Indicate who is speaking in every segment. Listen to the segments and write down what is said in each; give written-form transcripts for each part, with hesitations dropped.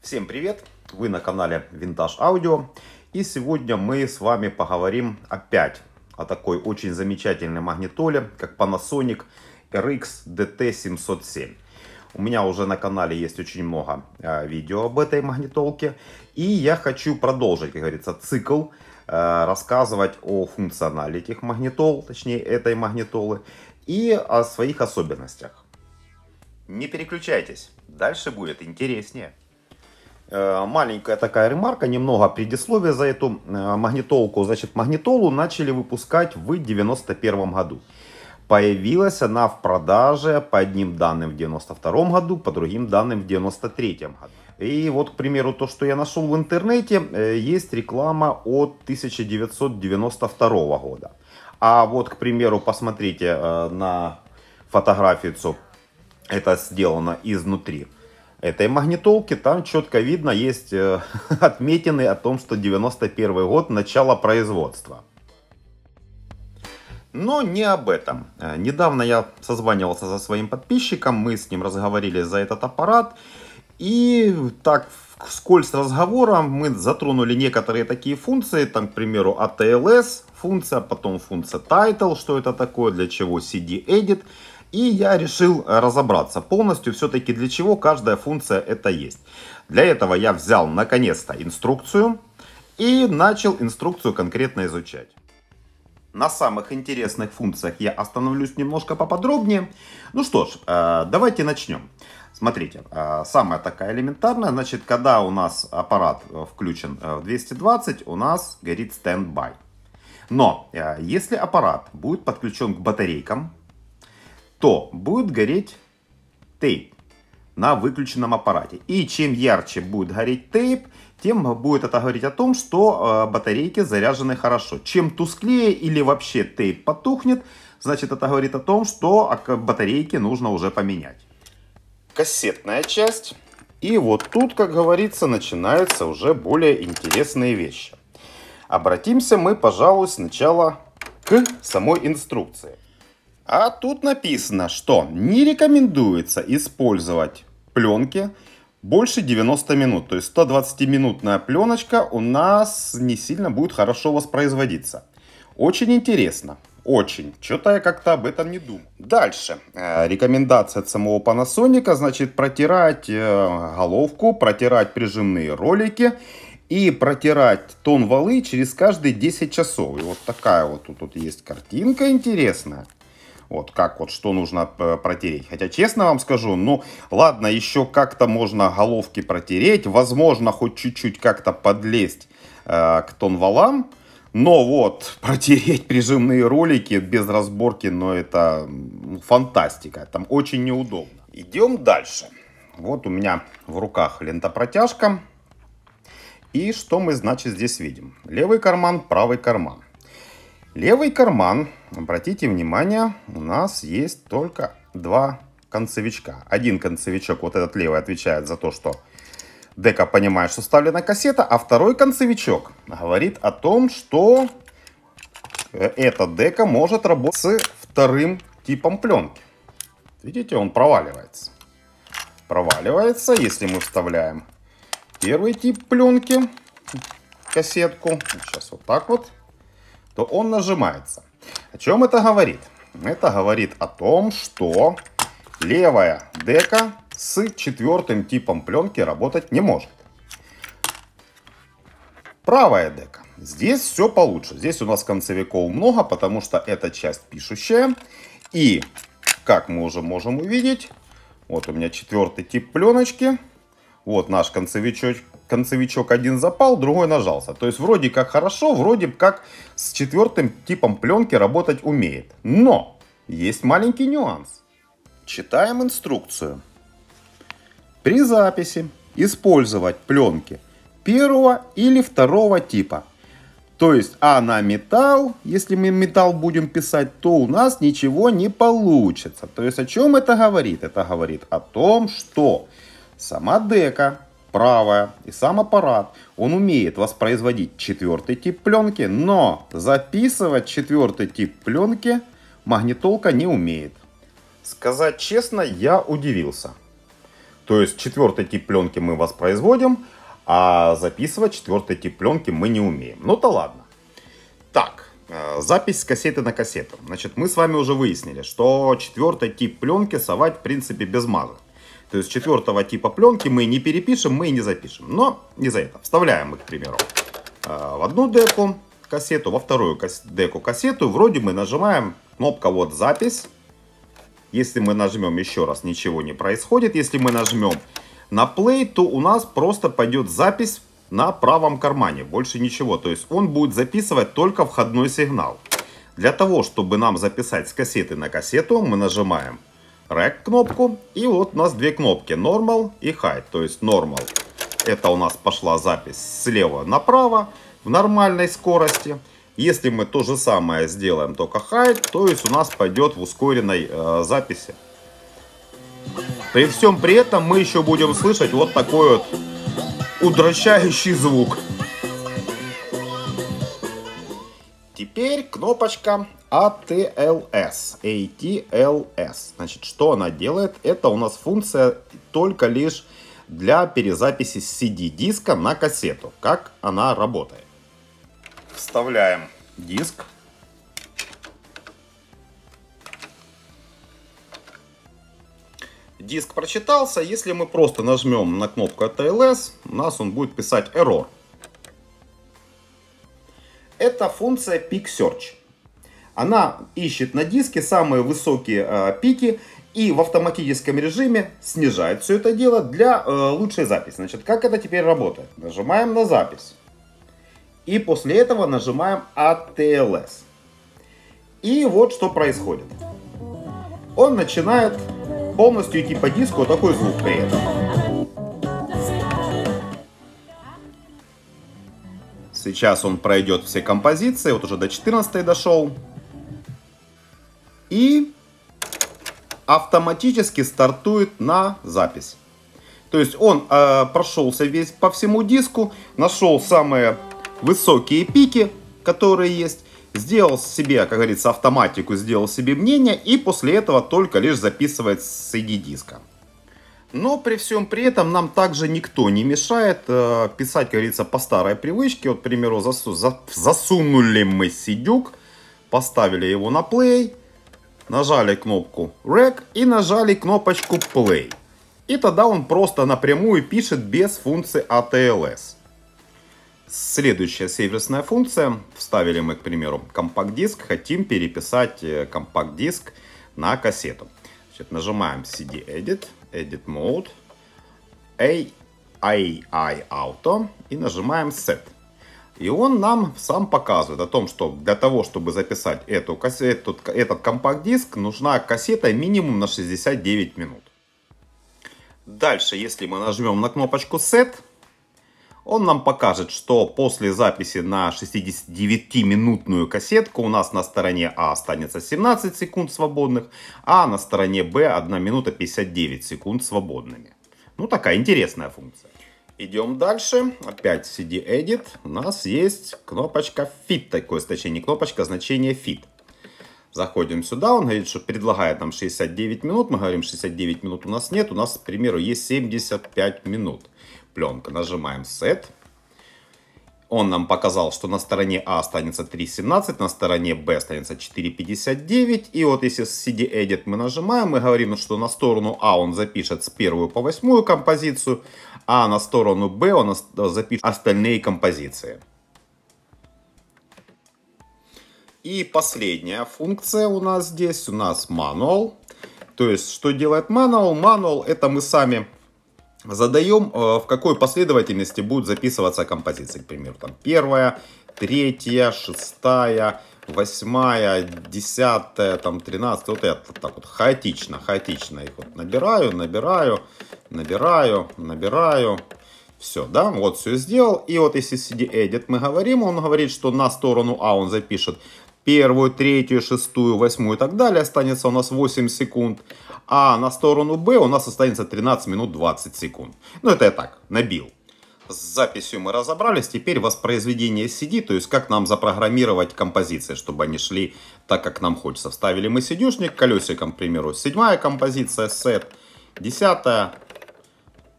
Speaker 1: Всем привет! Вы на канале Vintage Audio. И сегодня мы с вами поговорим опять о такой очень замечательной магнитоле, как Panasonic RX DT707. У меня уже на канале есть очень много видео об этой магнитолке. И я хочу продолжить, как говорится, цикл, рассказывать о функционале этих магнитол, точнее этой магнитолы, и о своих особенностях. Не переключайтесь, дальше будет интереснее. Маленькая такая ремарка, немного предисловия за эту магнитолку. Значит, магнитолу начали выпускать в 91 году. Появилась она в продаже по одним данным в 92 году, по другим данным в 93 году. И вот, к примеру, то, что я нашел в интернете, есть реклама от 1992 года. А вот, к примеру, посмотрите на фотографию, это сделано изнутри этой магнитолки, там четко видно, есть отметины о том, что 91 год, начало производства. Но не об этом. Недавно я созванивался со своим подписчиком, мы с ним разговаривали за этот аппарат. И так, вскользь разговора мы затронули некоторые такие функции, там, к примеру, ATLS функция, потом функция Title, что это такое, для чего CD Edit. И я решил разобраться полностью, все-таки для чего каждая функция это есть. Для этого я взял наконец-то инструкцию и начал инструкцию конкретно изучать. На самых интересных функциях я остановлюсь немножко поподробнее. Ну что ж, давайте начнем. Смотрите, самая такая элементарная, значит, когда у нас аппарат включен в 220, у нас горит стендбай. Но если аппарат будет подключен к батарейкам, то будет гореть тейп на выключенном аппарате. И чем ярче будет гореть тейп, тем будет это говорить о том, что батарейки заряжены хорошо. Чем тусклее или вообще тейп потухнет, значит это говорит о том, что батарейки нужно уже поменять. Кассетная часть. И вот тут, как говорится, начинаются уже более интересные вещи. Обратимся мы, пожалуй, сначала к самой инструкции. А тут написано, что не рекомендуется использовать пленки больше 90 минут. То есть 120-минутная пленочка у нас не сильно будет хорошо воспроизводиться. Очень интересно. Очень. Что-то я как-то об этом не думал. Дальше. Рекомендация от самого Panasonic, значит, протирать головку, протирать прижимные ролики и протирать тон валы через каждые 10 часов. И вот такая вот тут есть картинка интересная. Вот как вот что нужно протереть. Хотя честно вам скажу, ну ладно, еще как-то можно головки протереть. Возможно, хоть чуть-чуть как-то подлезть к тонвалам. Но вот протереть прижимные ролики без разборки, ну это фантастика. Там очень неудобно. Идем дальше. Вот у меня в руках лентопротяжка. И что мы, значит, здесь видим? Левый карман, правый карман. Левый карман, обратите внимание, у нас есть только два концевичка. Один концевичок, вот этот левый, отвечает за то, что дека понимает, что вставлена кассета, а второй концевичок говорит о том, что эта дека может работать с вторым типом пленки. Видите, он проваливается. Проваливается, если мы вставляем первый тип пленки, кассетку, сейчас вот так вот, то он нажимается. О чем это говорит? Это говорит о том, что левая дека с четвертым типом пленки работать не может. Правая дека. Здесь все получше. Здесь у нас концевиков много, потому что эта часть пишущая. И, как мы уже можем увидеть, вот у меня четвертый тип пленочки. Вот наш концевичок один запал, другой нажался. То есть вроде как хорошо, вроде как с четвертым типом пленки работать умеет. Но есть маленький нюанс. Читаем инструкцию. При записи использовать пленки первого или второго типа. То есть, а на металл, если мы металл будем писать, то у нас ничего не получится. То есть, о чем это говорит? Это говорит о том, что сама дека правая и сам аппарат, он умеет воспроизводить четвертый тип пленки, но записывать четвертый тип пленки магнитолка не умеет. Сказать честно, я удивился. То есть четвертый тип пленки мы воспроизводим, а записывать четвертый тип пленки мы не умеем. Ну то ладно. Так, запись с кассеты на кассету. Значит, мы с вами уже выяснили, что четвертый тип пленки совать в принципе без маза. То есть четвертого типа пленки мы не перепишем, мы и не запишем. Но не за это. Вставляем мы, к примеру, в одну деку кассету, во вторую деку кассету. Вроде мы нажимаем кнопка вот запись. Если мы нажмем еще раз, ничего не происходит. Если мы нажмем на play, то у нас просто пойдет запись на правом кармане. Больше ничего. То есть он будет записывать только входной сигнал. Для того, чтобы нам записать с кассеты на кассету, мы нажимаем Rec кнопку. И вот у нас две кнопки Normal и Hide. То есть Normal — это у нас пошла запись слева направо в нормальной скорости. Если мы то же самое сделаем, только Hide, то есть у нас пойдет в ускоренной записи. При всем при этом мы еще будем слышать вот такой вот удручающий звук. Теперь кнопочка ATLS. Значит, что она делает? Это у нас функция только лишь для перезаписи с CD-диска на кассету. Как она работает? Вставляем диск. Диск прочитался. Если мы просто нажмем на кнопку ATLS, у нас он будет писать error. Это функция Peak Search. Она ищет на диске самые высокие пики и в автоматическом режиме снижает все это дело для лучшей записи. Значит, как это теперь работает? Нажимаем на запись. И после этого нажимаем ATLS. И вот что происходит. Он начинает полностью идти по диску, вот такой звук при этом. Сейчас он пройдет все композиции, вот уже до 14 дошел. И автоматически стартует на запись. То есть он прошелся весь по всему диску, нашел самые высокие пики, которые есть, сделал себе, как говорится, автоматику, сделал себе мнение, и после этого только лишь записывает с CD-диска. Но при всем при этом нам также никто не мешает писать, как говорится, по старой привычке. Вот, к примеру, засунули мы CD-дюк, поставили его на play, нажали кнопку Rec и нажали кнопочку Play. И тогда он просто напрямую пишет без функции ATLS. Следующая сервисная функция. Вставили мы, к примеру, компакт-диск. Хотим переписать компакт-диск на кассету. Значит, нажимаем CD Edit, Edit Mode, AI Auto и нажимаем Set. И он нам сам показывает о том, что для того, чтобы записать этот компакт-диск, нужна кассета минимум на 69 минут. Дальше, если мы нажмем на кнопочку Set, он нам покажет, что после записи на 69-минутную кассетку у нас на стороне А останется 17 секунд свободных, а на стороне Б 1 минута 59 секунд свободными. Ну, такая интересная функция. Идем дальше. Опять CD Edit. У нас есть кнопочка Fit. Такое значение. Кнопочка значение Fit. Заходим сюда. Он говорит, что предлагает нам 69 минут. Мы говорим, 69 минут у нас нет. У нас, к примеру, есть 75 минут. Пленка. Нажимаем Set. Он нам показал, что на стороне А останется 3.17, на стороне Б останется 4.59. И вот если с CD Edit мы нажимаем, мы говорим, что на сторону А он запишет с 1 по 8 композицию, а на сторону Б он запишет остальные композиции. И последняя функция у нас здесь, у нас Manual. То есть, что делает Manual? Manual — это мы сами задаем, в какой последовательности будут записываться композиции. К примеру, там 1, 3, 6, 8, 10, там 13. Вот это так вот хаотично их вот набираю. Все, да, вот все сделал. И вот если CD Edit мы говорим, он говорит, что на сторону А он запишет 1, 3, 6, 8 и так далее. Останется у нас 8 секунд. А на сторону Б у нас останется 13 минут 20 секунд. Ну, это я так, набил. С записью мы разобрались. Теперь воспроизведение CD, то есть как нам запрограммировать композиции, чтобы они шли так, как нам хочется. Вставили мы CD-шник колесиком, к примеру, 7-я композиция, Set, 10-я,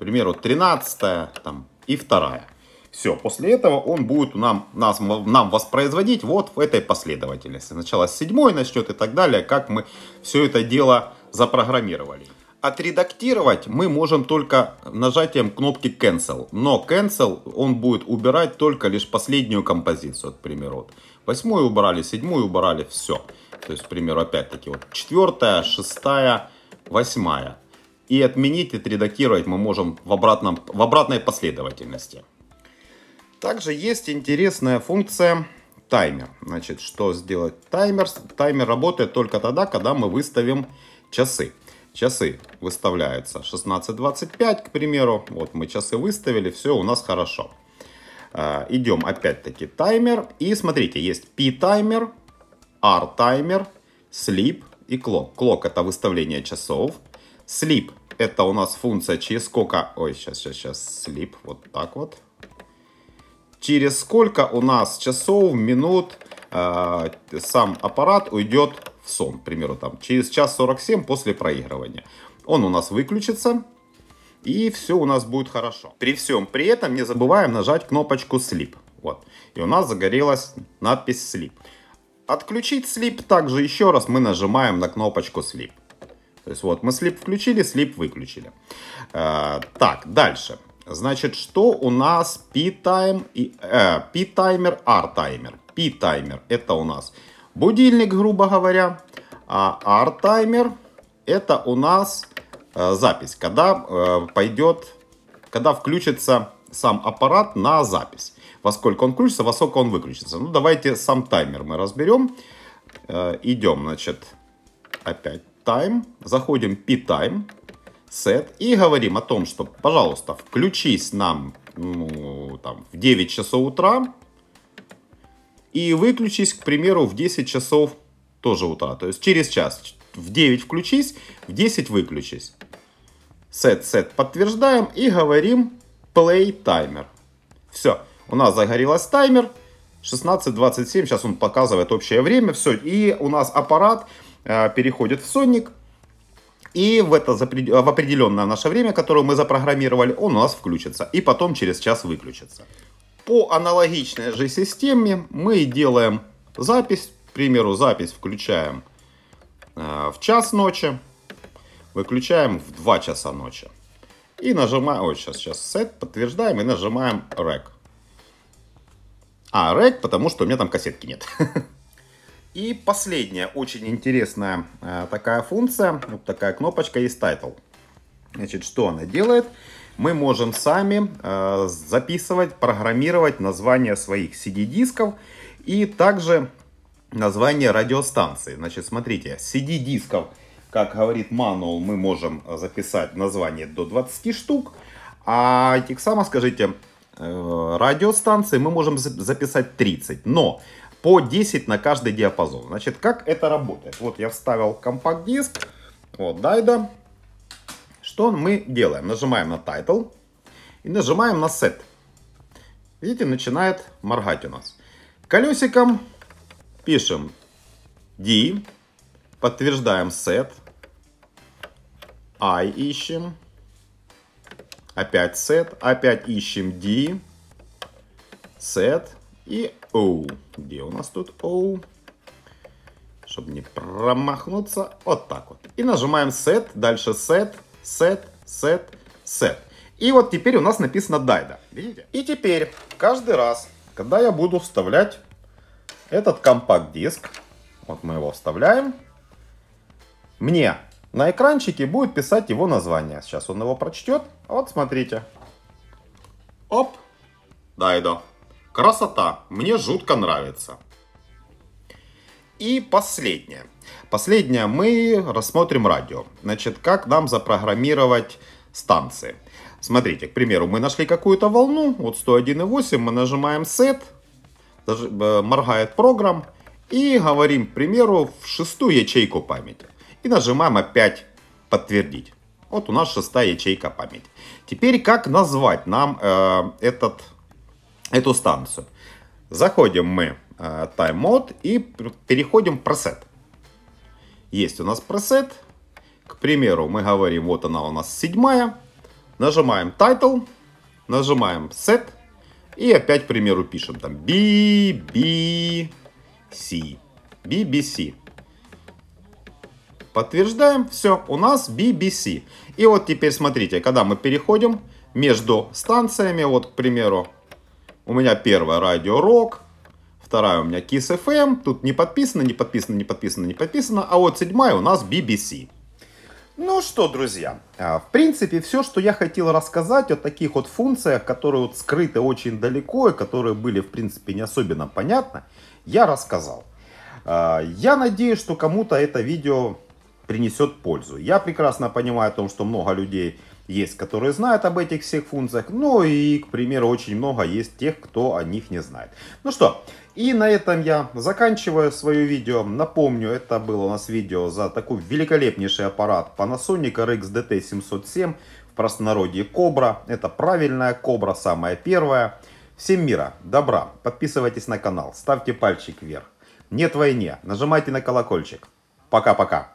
Speaker 1: примеру, 13 там, и 2. Все, после этого он будет нам воспроизводить вот в этой последовательности. Сначала с 7 начнет и так далее, как мы все это дело запрограммировали. Отредактировать мы можем только нажатием кнопки Cancel. Но Cancel он будет убирать только лишь последнюю композицию, к примеру. 8 убрали, 7 убрали, все. То есть, к примеру, опять-таки, вот 4, 6, 8. И отменить, отредактировать мы можем в обратной последовательности. Также есть интересная функция таймер. Значит, что сделать таймер? Таймер работает только тогда, когда мы выставим часы. Часы выставляются 16:25, к примеру. Вот мы часы выставили, все у нас хорошо. Идем опять-таки таймер. И смотрите, есть P-таймер, R-таймер, Sleep и Clock. Clock это выставление часов. Sleep это у нас функция через сколько... Ой, сейчас. Sleep, вот так вот. Через сколько у нас часов, минут сам аппарат уйдет в сон. К примеру, там, через 1:47 после проигрывания. Он у нас выключится. И все у нас будет хорошо. При всем при этом не забываем нажать кнопочку Sleep. Вот. И у нас загорелась надпись Sleep. Отключить Sleep также еще раз мы нажимаем на кнопочку Sleep. То есть вот мы Sleep включили, Sleep выключили. Так, дальше. Значит, что у нас P-таймер, R-таймер. P-таймер это у нас будильник, грубо говоря. А R-таймер это у нас запись. Когда включится сам аппарат на запись. Во сколько он включится, во сколько он выключится. Ну, давайте сам таймер мы разберем. Идем, значит, опять time. Заходим P-time. Set. И говорим о том, что, пожалуйста, включись нам там, в 9 часов утра. И выключись, к примеру, в 10 часов тоже утра. То есть через час. В 9 включись, в 10 выключись. Set подтверждаем и говорим play timer. Все. У нас загорелась таймер. 16:27. Сейчас он показывает общее время. Все. И у нас аппарат переходит в сонник. И в определенное наше время, которое мы запрограммировали, он у нас включится. И потом через час выключится. По аналогичной же системе мы делаем запись. К примеру, запись включаем в 1 ночи. Выключаем в 2 часа ночи. И нажимаем, сейчас set, подтверждаем и нажимаем Rec. Rec, потому что у меня там кассетки нет. И последняя очень интересная такая функция, вот такая кнопочка есть Title. Значит, что она делает? Мы можем сами записывать, программировать названия своих CD-дисков и также название радиостанции. Значит, смотрите, CD-дисков, как говорит мануал, мы можем записать название до 20 штук, а этих самых, скажите, радиостанции мы можем записать 30, но по 10 на каждый диапазон. Значит, как это работает? Вот я вставил компакт-диск, вот Daido. Что мы делаем? Нажимаем на Title и нажимаем на Set. Видите, начинает моргать у нас. Колесиком пишем D, подтверждаем Set, I ищем, опять Set, опять ищем D, Set и O. Где у нас тут O? Чтобы не промахнуться, вот так вот. И нажимаем Set, дальше Set, Set, Set, Set. И вот теперь у нас написано Daido. Видите? И теперь каждый раз, когда я буду вставлять этот компакт-диск, вот мы его вставляем, мне на экранчике будет писать его название. Сейчас он его прочтет. Вот смотрите. Оп, Daido. Красота. Мне жутко нравится. И последнее. Последнее мы рассмотрим радио. Значит, как нам запрограммировать станции. Смотрите, к примеру, мы нашли какую-то волну. Вот 101,8. Мы нажимаем Set. Моргает программ. И говорим, к примеру, в 6-ю ячейку памяти. И нажимаем опять подтвердить. Вот у нас 6-я ячейка памяти. Теперь как назвать нам эту станцию? Заходим мы Time Mode и переходим в Preset. Есть у нас Preset. К примеру, мы говорим, вот она у нас 7-я. Нажимаем Title, нажимаем Set и опять, к примеру, пишем там BBC. BBC. Подтверждаем, все, у нас BBC. И вот теперь смотрите, когда мы переходим между станциями, вот, к примеру, у меня первая радио Рок, вторая у меня Kiss FM, тут не подписано, не подписано, не подписано, не подписано, а вот седьмая у нас BBC. Ну что, друзья, в принципе, все, что я хотел рассказать о таких вот функциях, которые вот скрыты очень далеко и которые были, в принципе, не особенно понятны, я рассказал. Я надеюсь, что кому-то это видео принесет пользу. Я прекрасно понимаю о том, что много людей есть, которые знают об этих всех функциях, ну и, к примеру, очень много есть тех, кто о них не знает. Ну что, и на этом я заканчиваю свое видео. Напомню, это было у нас видео за такой великолепнейший аппарат Panasonic RX DT707, в простонародье Кобра. Это правильная Кобра, самая первая. Всем мира, добра, подписывайтесь на канал, ставьте пальчик вверх. Нет войне, нажимайте на колокольчик. Пока-пока.